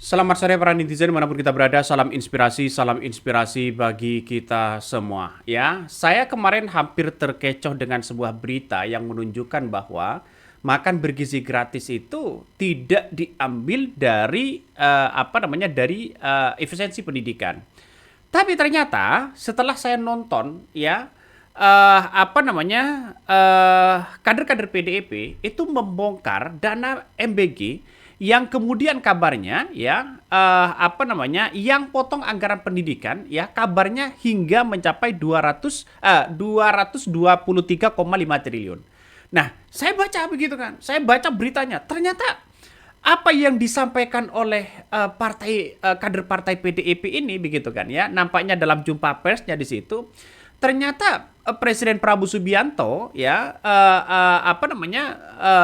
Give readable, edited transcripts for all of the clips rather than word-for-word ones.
Selamat sore para netizen dimanapun kita berada, salam inspirasi bagi kita semua. Ya, saya kemarin hampir terkecoh dengan sebuah berita yang menunjukkan bahwa makan bergizi gratis itu tidak diambil dari efisiensi pendidikan. Tapi ternyata setelah saya nonton ya kader-kader PDIP itu membongkar dana MBG yang kemudian kabarnya yang potong anggaran pendidikan ya kabarnya hingga mencapai 223,5 triliun. Nah, saya baca begitu kan. Saya baca beritanya. Ternyata apa yang disampaikan oleh kader partai PDIP ini begitu kan ya, nampaknya dalam jumpa persnya di situ ternyata Presiden Prabowo Subianto ya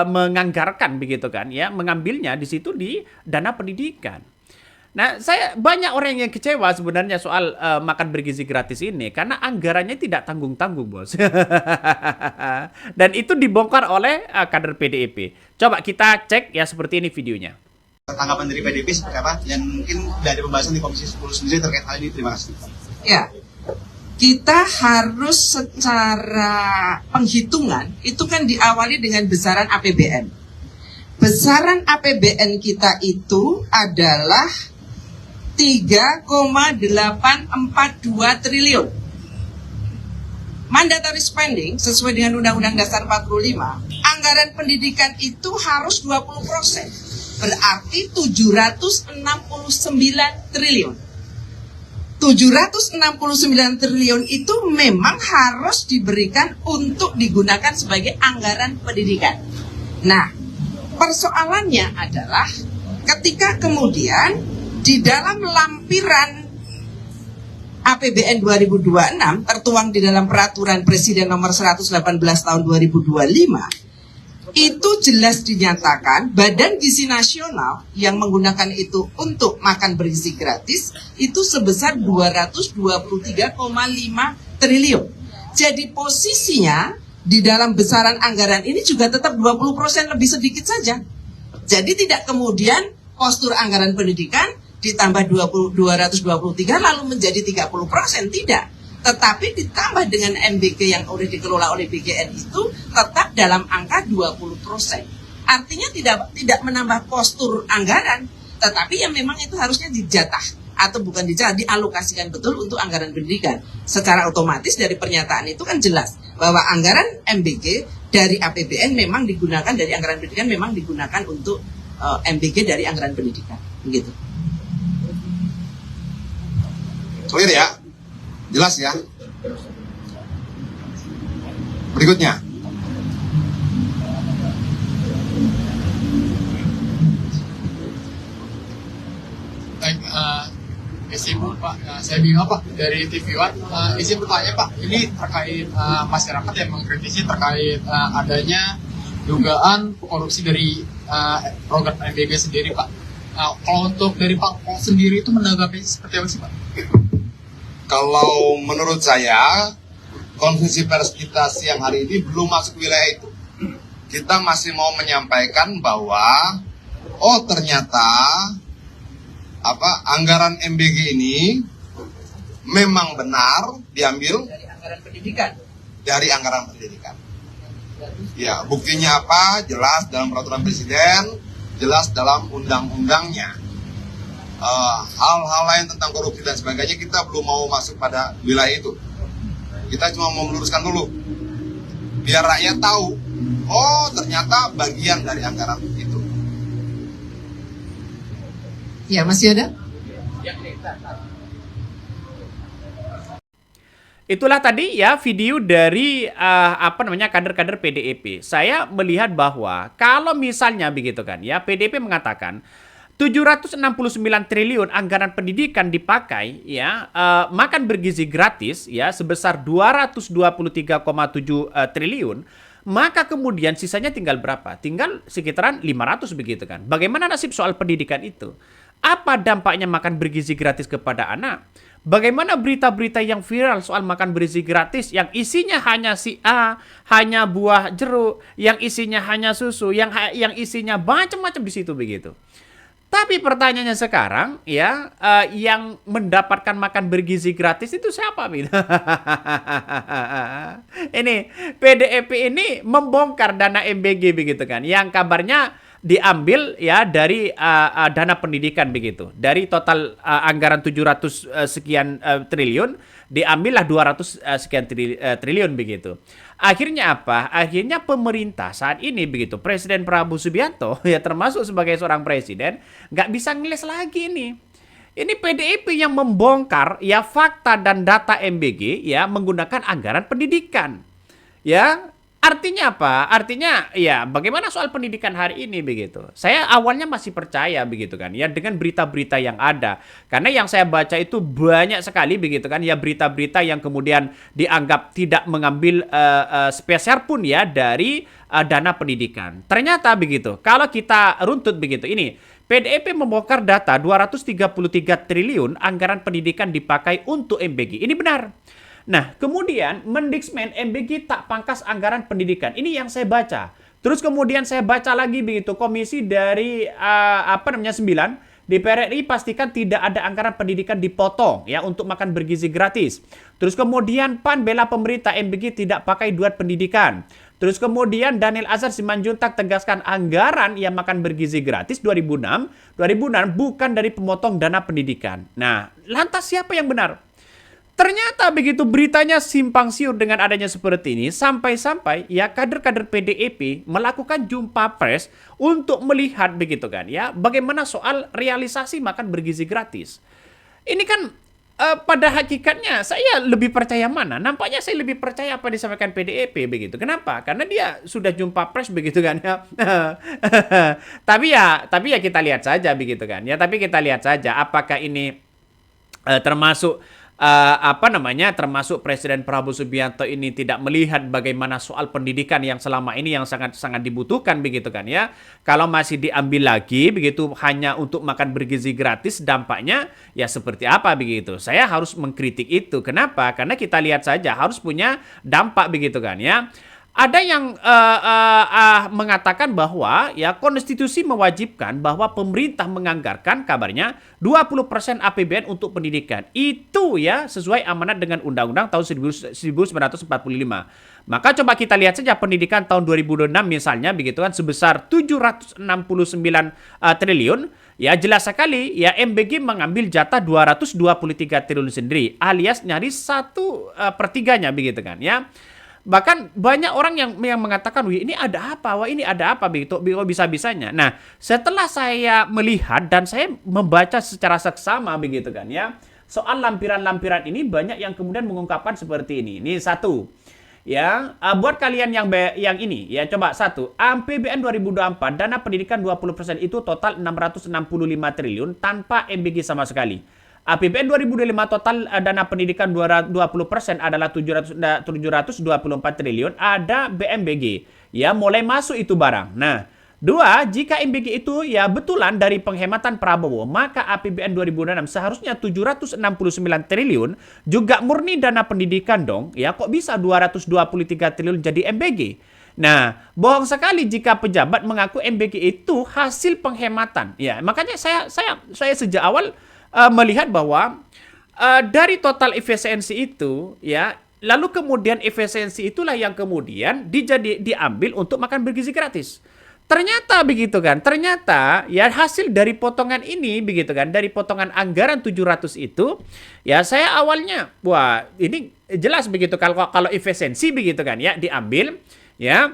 menganggarkan begitu kan ya, mengambilnya di situ di dana pendidikan. Nah, saya banyak orang yang kecewa sebenarnya soal makan bergizi gratis ini karena anggarannya tidak tanggung-tanggung, Bos. Dan itu dibongkar oleh kader PDIP. Coba kita cek ya seperti ini videonya. Tanggapan dari PDIP seperti apa? Dan mungkin dari pembahasan di Komisi 10 sendiri terkait hal ini, terima kasih. Ya, kita harus secara penghitungan itu kan diawali dengan besaran APBN. Besaran APBN kita itu adalah 3,842 triliun. Mandatory spending sesuai dengan Undang-Undang Dasar 45, anggaran pendidikan itu harus 20%. Berarti 769 triliun. 769 triliun itu memang harus diberikan untuk digunakan sebagai anggaran pendidikan. Nah, persoalannya adalah ketika kemudian di dalam lampiran APBN 2026 tertuang di dalam Peraturan Presiden Nomor 118 Tahun 2025 itu jelas dinyatakan Badan Gizi Nasional yang menggunakan itu untuk makan bergizi gratis itu sebesar 223,5 triliun. Jadi posisinya di dalam besaran anggaran ini juga tetap 20% lebih sedikit saja. Jadi tidak kemudian postur anggaran pendidikan ditambah 223 lalu menjadi 30%, tidak. Tetapi ditambah dengan MBG yang sudah dikelola oleh BGN itu tetap dalam angka 20%. Artinya tidak menambah postur anggaran, tetapi yang memang itu harusnya dijatah atau bukan dijatah, dialokasikan betul untuk anggaran pendidikan. Secara otomatis dari pernyataan itu kan jelas bahwa anggaran MBG dari APBN memang digunakan, dari anggaran pendidikan memang digunakan untuk MBG dari anggaran pendidikan. Begitu. Clear ya? Jelas ya? Berikutnya. Baik, izin Pak, saya Bima Pak dari TV One. Izin bertanya Pak, ini terkait masyarakat yang mengkritisi terkait adanya dugaan korupsi dari program MBG sendiri Pak. Kalau untuk dari Pak Pol sendiri itu menanggapi seperti apa sih Pak? Kalau menurut saya, konferensi pers kita siang hari ini belum masuk wilayah itu. Kita masih mau menyampaikan bahwa, ternyata anggaran MBG ini memang benar diambil Dari anggaran pendidikan. dari anggaran pendidikan. Ya, buktinya apa? Jelas dalam peraturan presiden, jelas dalam undang-undangnya. Hal-hal lain tentang korupsi dan sebagainya kita belum mau masuk pada wilayah itu. Kita cuma mau meluruskan dulu biar rakyat tahu, ternyata bagian dari anggaran itu. Ya, masih ada? Itulah tadi ya video dari kader-kader PDIP. Saya melihat bahwa kalau misalnya begitu kan ya, PDIP mengatakan 769 triliun anggaran pendidikan dipakai ya makan bergizi gratis ya sebesar 223,7 triliun, maka kemudian sisanya tinggal berapa? Tinggal sekitaran 500 begitu kan. Bagaimana nasib soal pendidikan itu? Apa dampaknya makan bergizi gratis kepada anak? Bagaimana berita-berita yang viral soal makan bergizi gratis yang isinya hanya si A, hanya buah jeruk, yang isinya hanya susu, yang isinya macam-macam di situ begitu. Tapi pertanyaannya sekarang ya, yang mendapatkan makan bergizi gratis itu siapa gitu? Ini PDIP ini membongkar dana MBG begitu kan, yang kabarnya diambil ya dari dana pendidikan begitu. Dari total anggaran 700 sekian triliun, diambillah 200 sekian triliun begitu. Akhirnya apa? Akhirnya pemerintah saat ini begitu, Presiden Prabowo Subianto ya termasuk sebagai seorang presiden nggak bisa ngeles lagi nih. Ini PDIP yang membongkar ya fakta dan data MBG ya menggunakan anggaran pendidikan. Ya, artinya apa? Artinya ya bagaimana soal pendidikan hari ini begitu. Saya awalnya masih percaya begitu kan ya dengan berita-berita yang ada. Karena yang saya baca itu banyak sekali begitu kan ya berita-berita yang kemudian dianggap tidak mengambil spesial pun ya dari dana pendidikan. Ternyata begitu. Kalau kita runtut begitu ini PDIP membongkar data 233 triliun anggaran pendidikan dipakai untuk MBG. Ini benar. Nah, kemudian Mendikmen MBG tak pangkas anggaran pendidikan. Ini yang saya baca. Terus kemudian saya baca lagi begitu komisi dari 9 DPR RI pastikan tidak ada anggaran pendidikan dipotong ya untuk makan bergizi gratis. Terus kemudian PAN bela pemerintah MBG tidak pakai duit pendidikan. Terus kemudian Daniel Azhar Simanjuntak tegaskan anggaran yang makan bergizi gratis 2006 bukan dari pemotong dana pendidikan. Nah, lantas siapa yang benar? Ternyata begitu beritanya simpang siur dengan adanya seperti ini, sampai-sampai ya kader-kader PDIP melakukan jumpa pers untuk melihat begitu kan ya, bagaimana soal realisasi makan bergizi gratis. Ini kan pada hakikatnya saya lebih percaya mana? Nampaknya saya lebih percaya apa yang disampaikan PDIP begitu. Kenapa? Karena dia sudah jumpa pers begitu kan ya. tapi ya kita lihat saja begitu kan ya. Tapi kita lihat saja apakah ini termasuk termasuk Presiden Prabowo Subianto ini tidak melihat bagaimana soal pendidikan yang selama ini yang sangat-sangat dibutuhkan begitu kan ya. Kalau masih diambil lagi begitu hanya untuk makan bergizi gratis, dampaknya ya seperti apa begitu. Saya harus mengkritik itu. Kenapa? Karena kita lihat saja harus punya dampak begitu kan ya. Ada yang mengatakan bahwa ya konstitusi mewajibkan bahwa pemerintah menganggarkan kabarnya 20% APBN untuk pendidikan. Itu ya sesuai amanat dengan Undang-Undang tahun 1945. Maka coba kita lihat saja pendidikan tahun 2006 misalnya begitu kan sebesar 769 triliun. Ya jelas sekali ya MBG mengambil jatah 223 triliun sendiri alias nyaris 1/3-nya begitu kan ya. Bahkan banyak orang yang mengatakan, wih ini ada apa? Wah ini ada apa? Begitu bisa-bisanya. Nah setelah saya melihat dan saya membaca secara seksama begitu kan ya. Soal lampiran-lampiran ini banyak yang kemudian mengungkapkan seperti ini. Ini satu. Ya, buat kalian yang ini ya coba satu. APBN 2024 dana pendidikan 20% itu total 665 triliun tanpa MBG sama sekali. APBN 2025 total dana pendidikan 20% adalah 724 triliun, ada BMBG. Ya, mulai masuk itu barang. Nah, dua, jika MBG itu ya betulan dari penghematan Prabowo, maka APBN 2006 seharusnya 769 triliun juga murni dana pendidikan dong. Ya, kok bisa 223 triliun jadi MBG? Nah, bohong sekali jika pejabat mengaku MBG itu hasil penghematan. Ya, makanya saya sejak awal melihat bahwa dari total efisiensi itu ya lalu kemudian efisiensi itulah yang kemudian diambil untuk makan bergizi gratis. Ternyata begitu kan. Ternyata ya hasil dari potongan ini begitu kan, dari potongan anggaran 700 itu ya saya awalnya wah ini jelas begitu kalau efisiensi begitu kan ya diambil ya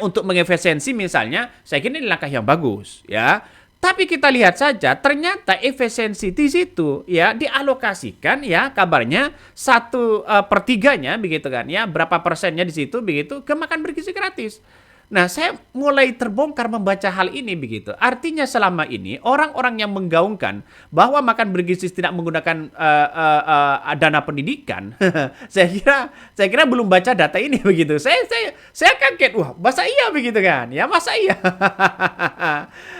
untuk mengefisiensi misalnya saya kira ini langkah yang bagus ya. Tapi kita lihat saja, ternyata efisiensi di situ ya dialokasikan ya kabarnya 1/3-nya begitu kan ya, berapa persennya di situ begitu ke makan bergizi gratis. Nah, saya mulai terbongkar membaca hal ini begitu. Artinya selama ini orang-orang yang menggaungkan bahwa makan bergizi tidak menggunakan dana pendidikan, saya kira belum baca data ini begitu. Saya kaget, wah, masa iya begitu kan? Ya, masa iya.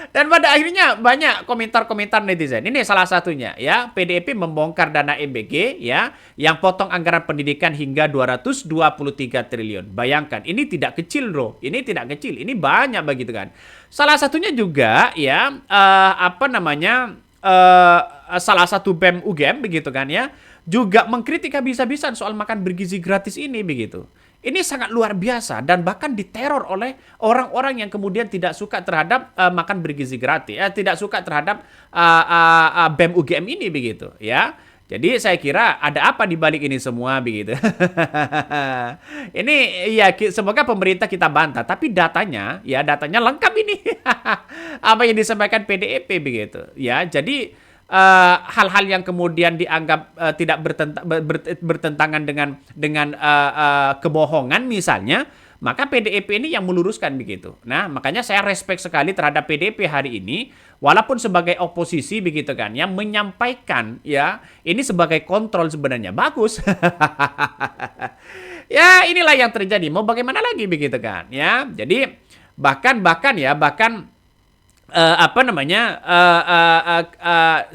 Dan pada akhirnya banyak komentar-komentar netizen. Ini salah satunya ya, PDIP membongkar dana MBG ya yang potong anggaran pendidikan hingga 223 triliun. Bayangkan, ini tidak kecil loh. Ini tidak tidak kecil. Ini banyak begitu kan. Salah satunya juga ya salah satu BEM UGM begitu kan ya, juga mengkritik habis-habisan soal makan bergizi gratis ini begitu. Ini sangat luar biasa dan bahkan diteror oleh orang-orang yang kemudian tidak suka terhadap makan bergizi gratis, tidak suka terhadap BEM UGM ini begitu ya. Jadi saya kira ada apa di balik ini semua begitu. Ini ya semoga pemerintah kita bantah, tapi datanya lengkap ini. Apa yang disampaikan PDIP begitu. Ya, jadi hal-hal yang kemudian dianggap tidak bertentangan dengan kebohongan misalnya, maka PDIP ini yang meluruskan begitu. Nah, makanya saya respect sekali terhadap PDIP hari ini, walaupun sebagai oposisi begitu kan, yang menyampaikan ya ini sebagai kontrol sebenarnya bagus. Ya, inilah yang terjadi. Mau bagaimana lagi begitu kan? Ya, jadi bahkan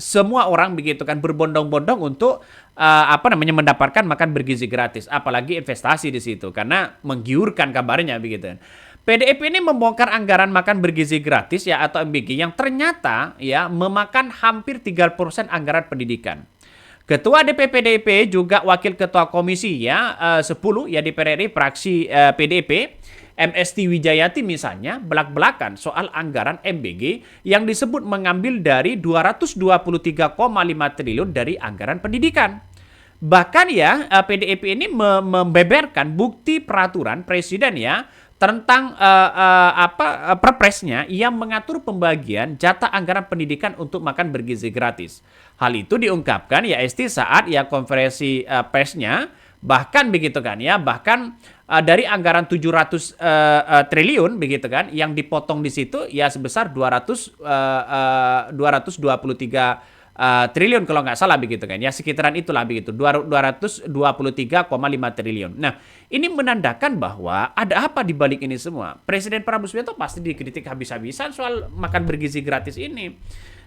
semua orang begitu kan berbondong-bondong untuk mendapatkan makan bergizi gratis, apalagi investasi di situ karena menggiurkan kabarnya begitu. PDIP ini membongkar anggaran makan bergizi gratis ya atau MBG yang ternyata ya memakan hampir 3% anggaran pendidikan. Ketua DPP PDIP juga wakil ketua komisi ya 10 ya DPR RI fraksi PDIP MST Wijayati misalnya belak-belakan soal anggaran MBG yang disebut mengambil dari 223,5 triliun dari anggaran pendidikan. Bahkan ya PDIP ini membeberkan bukti peraturan presiden ya tentang perpresnya yang mengatur pembagian jatah anggaran pendidikan untuk makan bergizi gratis. Hal itu diungkapkan ya Esti saat ya konferensi persnya, bahkan begitu kan ya, bahkan dari anggaran 700 triliun begitu kan yang dipotong di situ ya sebesar 223 triliun kalau nggak salah begitu kan ya, sekitaran itulah begitu 223,5 triliun. Nah, ini menandakan bahwa ada apa di balik ini semua. Presiden Prabowo Subianto pasti dikritik habis-habisan soal makan bergizi gratis ini.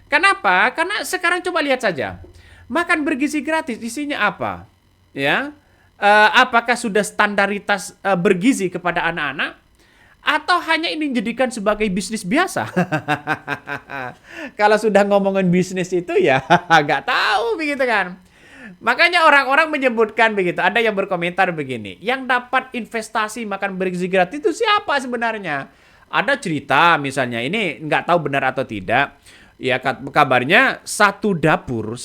Kenapa? Karena sekarang coba lihat saja makan bergizi gratis isinya apa ya. Apakah sudah standaritas bergizi kepada anak-anak atau hanya ini dijadikan sebagai bisnis biasa? Kalau sudah ngomongin bisnis itu ya nggak tahu begitu kan. Makanya orang-orang menyebutkan begitu. Ada yang berkomentar begini, yang dapat investasi makan bergizi gratis itu siapa sebenarnya? Ada cerita misalnya, ini nggak tahu benar atau tidak. Ya kabarnya satu dapur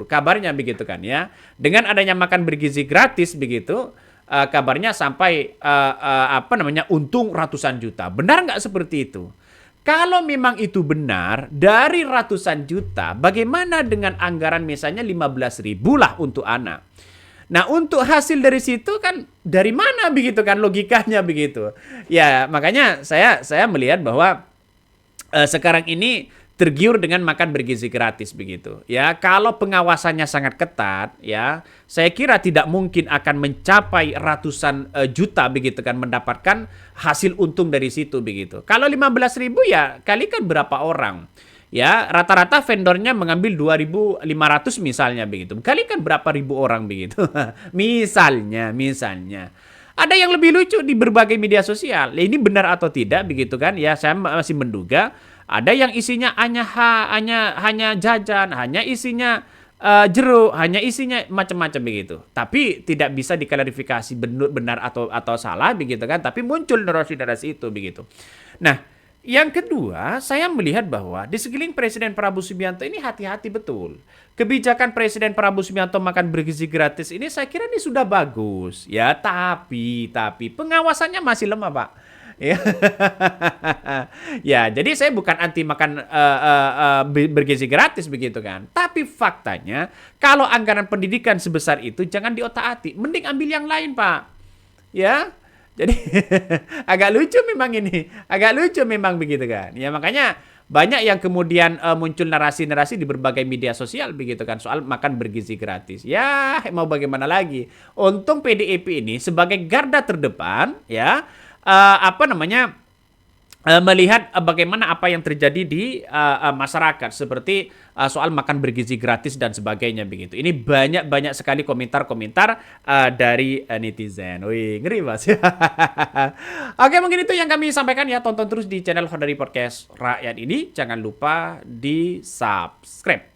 kabarnya begitu kan ya, dengan adanya makan bergizi gratis begitu kabarnya sampai untung ratusan juta. Benar nggak seperti itu? Kalau memang itu benar dari ratusan juta, bagaimana dengan anggaran misalnya 15.000 lah untuk anak? Nah, untuk hasil dari situ kan dari mana begitu kan logikanya begitu. Ya makanya saya melihat bahwa sekarang ini tergiur dengan makan bergizi gratis begitu. Ya, kalau pengawasannya sangat ketat ya, saya kira tidak mungkin akan mencapai ratusan juta begitu kan mendapatkan hasil untung dari situ begitu. Kalau 15.000 ya kalikan berapa orang? Ya, rata-rata vendornya mengambil 2.500 misalnya begitu. Kalikan berapa ribu orang begitu. misalnya. Ada yang lebih lucu di berbagai media sosial. Ini benar atau tidak begitu kan? Ya, saya masih menduga ada yang isinya hanya jajan, hanya isinya jeruk, hanya isinya macam-macam begitu. Tapi tidak bisa diklarifikasi benar atau salah begitu kan. Tapi muncul narasi-narasi itu begitu. Nah, yang kedua, saya melihat bahwa di sekeliling Presiden Prabowo Subianto ini hati-hati betul. Kebijakan Presiden Prabowo Subianto makan bergizi gratis ini saya kira ini sudah bagus. Ya, tapi pengawasannya masih lemah, Pak. Ya. Ya, jadi saya bukan anti makan bergizi gratis begitu kan. Tapi faktanya kalau anggaran pendidikan sebesar itu jangan diotak-atik, mending ambil yang lain, Pak. Ya. Jadi agak lucu memang begitu kan. Ya makanya banyak yang kemudian muncul narasi-narasi di berbagai media sosial begitu kan soal makan bergizi gratis. Ya, mau bagaimana lagi? Untung PDIP ini sebagai garda terdepan ya melihat bagaimana apa yang terjadi di masyarakat seperti soal makan bergizi gratis dan sebagainya begitu. Ini banyak sekali komentar-komentar dari netizen. Wih, ngeri Mas. Oke, mungkin itu yang kami sampaikan ya. Tonton terus di channel Hodari Podcast Rakyat ini. Jangan lupa di subscribe.